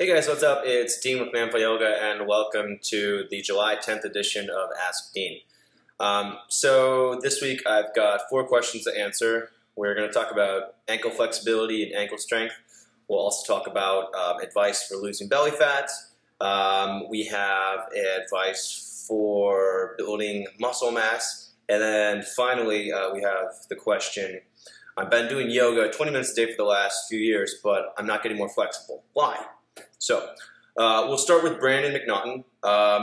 Hey guys, what's up? It's Dean with Manful Yoga, and welcome to the July 10th edition of Ask Dean. So this week I've got 4 questions to answer. We're going to talk about ankle flexibility and ankle strength. We'll also talk about advice for losing belly fat. We have advice for building muscle mass. And then finally we have the question, I've been doing yoga 20 minutes a day for the last few years, but I'm not getting more flexible. Why? So we'll start with Brandon McNaughton,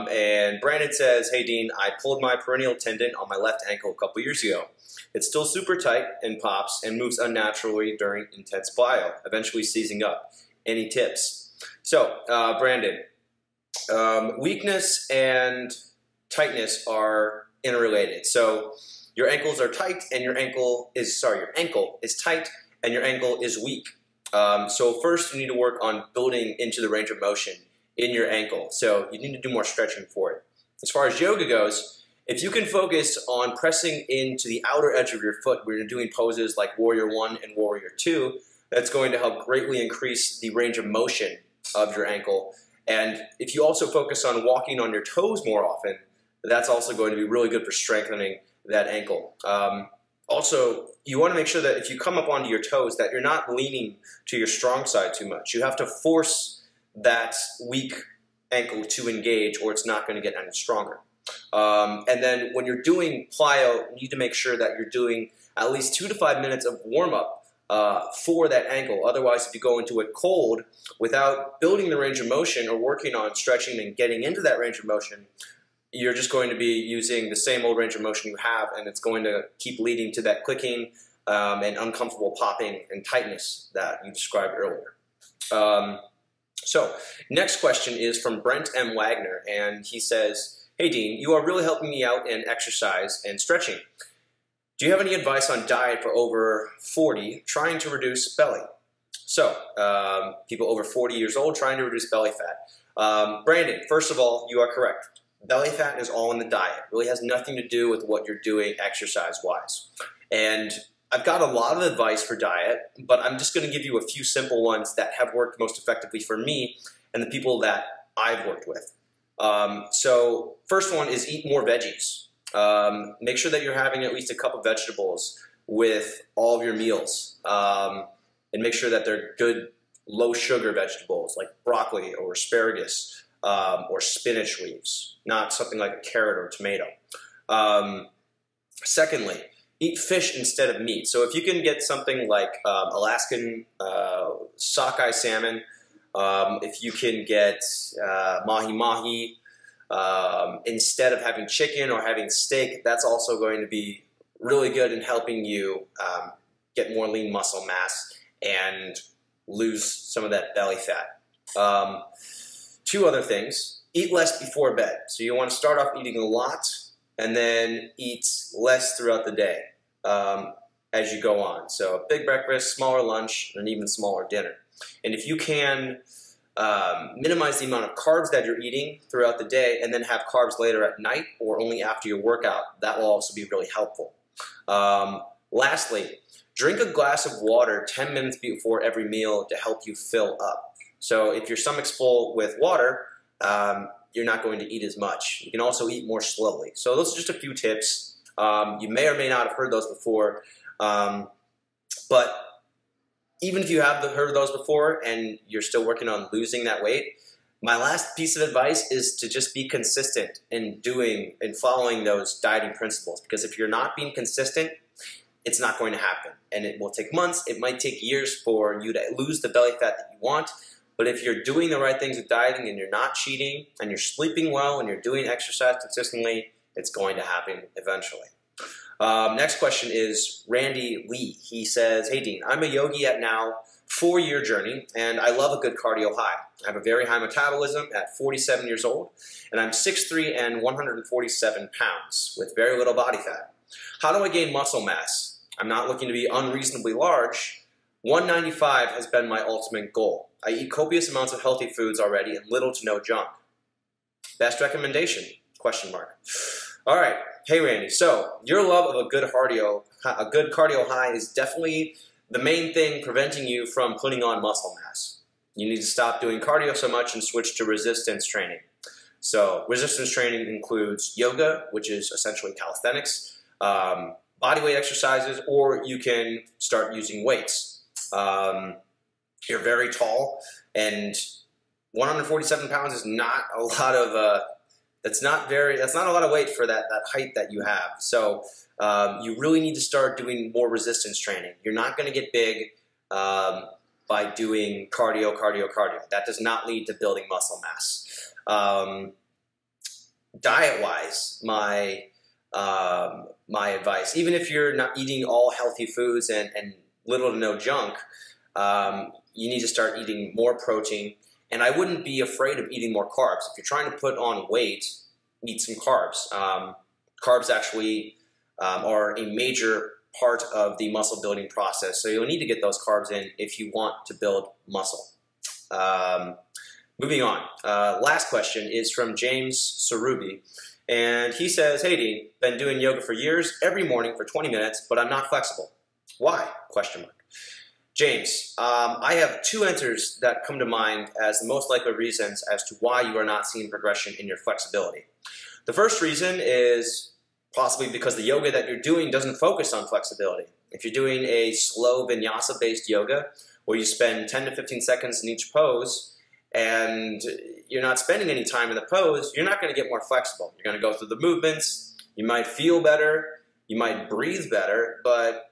and Brandon says, hey Dean, I pulled my peroneal tendon on my left ankle a couple years ago. It's still super tight and pops and moves unnaturally during intense plyo, eventually seizing up. Any tips? So Brandon, weakness and tightness are interrelated. So your ankles are tight and your ankle is tight and your ankle is weak. So first you need to work on building into the range of motion in your ankle. So you need to do more stretching for it. As far as yoga goes, if you can focus on pressing into the outer edge of your foot when you're doing poses like Warrior 1 and Warrior 2, that's going to help greatly increase the range of motion of your ankle. And if you also focus on walking on your toes more often, that's also going to be really good for strengthening that ankle. Also, you want to make sure that if you come up onto your toes that you're not leaning to your strong side too much. You have to force that weak ankle to engage or it's not going to get any stronger. And then when you're doing plyo, you need to make sure that you're doing at least 2 to 5 minutes of warm-up for that ankle. Otherwise, if you go into it cold without building the range of motion or working on stretching and getting into that range of motion, you're just going to be using the same old range of motion you have, and it's going to keep leading to that clicking and uncomfortable popping and tightness that you described earlier. So next question is from Brent M. Wagner, and he says, hey Dean, you are really helping me out in exercise and stretching. Do you have any advice on diet for over 40 trying to reduce belly? So people over 40 years old trying to reduce belly fat. Brandon, first of all, you are correct. Belly fat is all in the diet. It really has nothing to do with what you're doing exercise-wise. And I've got a lot of advice for diet, but I'm just going to give you a few simple ones that have worked most effectively for me and the people that I've worked with. So first one is eat more veggies. Make sure that you're having at least a cup of vegetables with all of your meals. And make sure that they're good low-sugar vegetables like broccoli or asparagus. Or spinach leaves, not something like a carrot or a tomato. Secondly, eat fish instead of meat. So if you can get something like Alaskan sockeye salmon, if you can get mahi-mahi, instead of having chicken or having steak, that's also going to be really good in helping you get more lean muscle mass and lose some of that belly fat. 2 other things. Eat less before bed. So you want to start off eating a lot and then eat less throughout the day as you go on. So a big breakfast, smaller lunch, and an even smaller dinner. And if you can minimize the amount of carbs that you're eating throughout the day and then have carbs later at night or only after your workout, that will also be really helpful. Lastly, drink a glass of water 10 minutes before every meal to help you fill up. So if your stomach's full with water, you're not going to eat as much. You can also eat more slowly. So those are just a few tips. You may or may not have heard those before. But even if you have heard those before and you're still working on losing that weight, my last piece of advice is to just be consistent in doing and following those dieting principles. Because if you're not being consistent, it's not going to happen. And it will take months. It might take years for you to lose the belly fat that you want. But if you're doing the right things with dieting and you're not cheating and you're sleeping well and you're doing exercise consistently, it's going to happen eventually. Next question is Randy Lee. He says, hey Dean, I'm a yogi at now 4-year journey and I love a good cardio high. I have a very high metabolism at 47 years old and I'm 6'3" and 147 pounds with very little body fat. How do I gain muscle mass? I'm not looking to be unreasonably large. 195 has been my ultimate goal. I eat copious amounts of healthy foods already and little to no junk. Best recommendation? Question mark. All right. Hey, Randy. So your love of a good cardio high is definitely the main thing preventing you from putting on muscle mass. You need to stop doing cardio so much and switch to resistance training. So resistance training includes yoga, which is essentially calisthenics, bodyweight exercises, or you can start using weights. You're very tall, and 147 pounds is not a lot of that's not a lot of weight for that height that you have. So you really need to start doing more resistance training. You're not going to get big by doing cardio. That does not lead to building muscle mass. Diet-wise, my advice, even if you're not eating all healthy foods and little to no junk, you need to start eating more protein. And I wouldn't be afraid of eating more carbs. If you're trying to put on weight, eat some carbs. Carbs actually are a major part of the muscle building process. So you'll need to get those carbs in if you want to build muscle. Moving on. Last question is from James Sarubi. And he says, hey Dean, been doing yoga for years, every morning for 20 minutes, but I'm not flexible. Why? Question mark. James, I have two answers that come to mind as the most likely reasons as to why you are not seeing progression in your flexibility. The first reason is possibly because the yoga that you're doing doesn't focus on flexibility. If you're doing a slow vinyasa-based yoga where you spend 10 to 15 seconds in each pose and you're not spending any time in the pose, you're not going to get more flexible. You're going to go through the movements, you might feel better, you might breathe better, but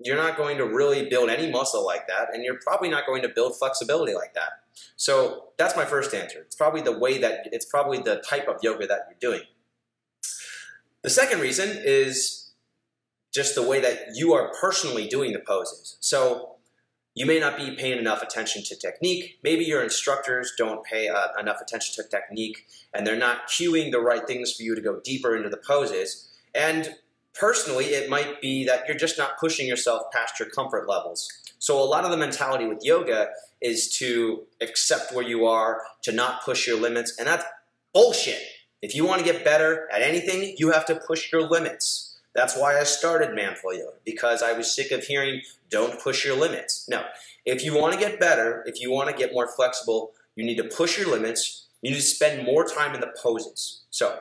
you're not going to really build any muscle like that, and you're probably not going to build flexibility like that. So that's my first answer. It's probably the type of yoga that you're doing. The second reason is just the way that you are personally doing the poses. So you may not be paying enough attention to technique. Maybe your instructors don't pay enough attention to technique, and they're not cueing the right things for you to go deeper into the poses. And personally, it might be that you're just not pushing yourself past your comfort levels. So a lot of the mentality with yoga is to accept where you are, to not push your limits, and that's bullshit. If you want to get better at anything, you have to push your limits. That's why I started Manful Yoga, because I was sick of hearing, don't push your limits. No, if you want to get better, if you want to get more flexible, you need to push your limits. You need to spend more time in the poses. So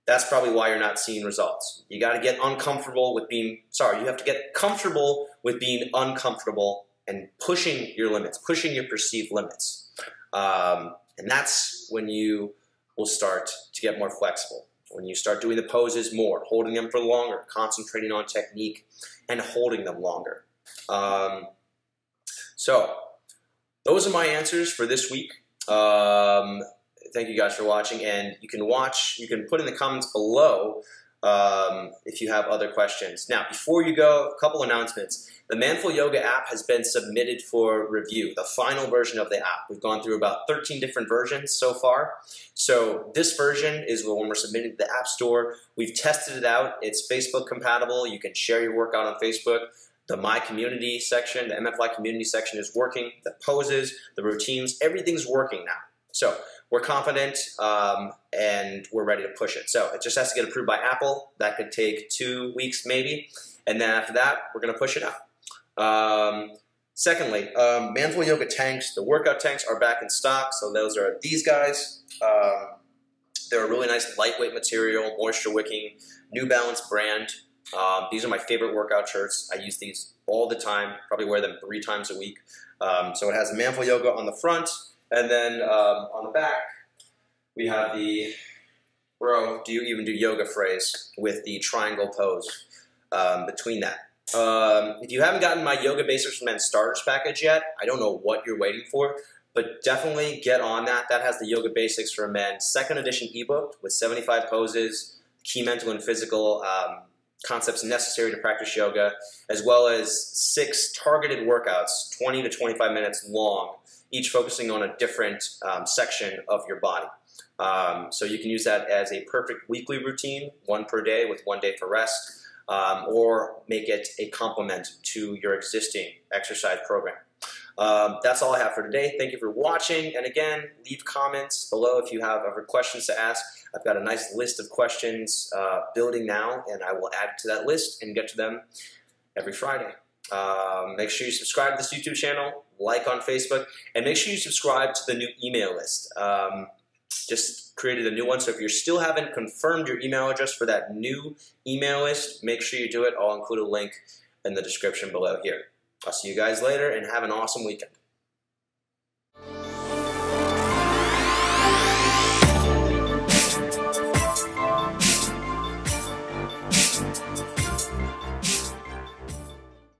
that's probably why you're not seeing results. You got to get uncomfortable with being, you have to get comfortable with being uncomfortable and pushing your limits, pushing your perceived limits. And that's when you will start to get more flexible. When you start doing the poses more, holding them for longer, concentrating on technique, and holding them longer. So those are my answers for this week. Thank you guys for watching, and you can put in the comments below if you have other questions. Now, before you go, a couple announcements. The Manful Yoga app has been submitted for review, the final version of the app. We've gone through about 13 different versions so far. So this version is the one we're submitting to the App Store. We've tested it out. It's Facebook compatible. You can share your workout on Facebook. The My Community section, the MFY Community section is working. The poses, the routines, everything's working now. So we're confident and we're ready to push it. So it just has to get approved by Apple. That could take 2 weeks maybe. And then after that, we're going to push it out. Secondly, Manful Yoga tanks, the workout tanks are back in stock. So those are these guys. They're a really nice lightweight material, moisture wicking, New Balance brand. These are my favorite workout shirts. I use these all the time, probably wear them 3 times a week. So it has Manful Yoga on the front. And then on the back, we have the, bro, do you even do yoga phrase with the triangle pose between that. If you haven't gotten my Yoga Basics for Men Starters package yet, I don't know what you're waiting for, but definitely get on that. That has the Yoga Basics for Men 2nd edition ebook with 75 poses, key mental and physical concepts necessary to practice yoga, as well as 6 targeted workouts, 20 to 25 minutes long, each focusing on a different section of your body. So you can use that as a perfect weekly routine, 1 per day with 1 day for rest, or make it a complement to your existing exercise program. That's all I have for today. Thank you for watching, and again, leave comments below if you have other questions to ask. I've got a nice list of questions building now, and I will add to that list and get to them every Friday. Make sure you subscribe to this YouTube channel, like on Facebook, and make sure you subscribe to the new email list. Just created a new one, so if you still haven't confirmed your email address for that new email list, make sure you do it. I'll include a link in the description below here. I'll see you guys later, and have an awesome weekend.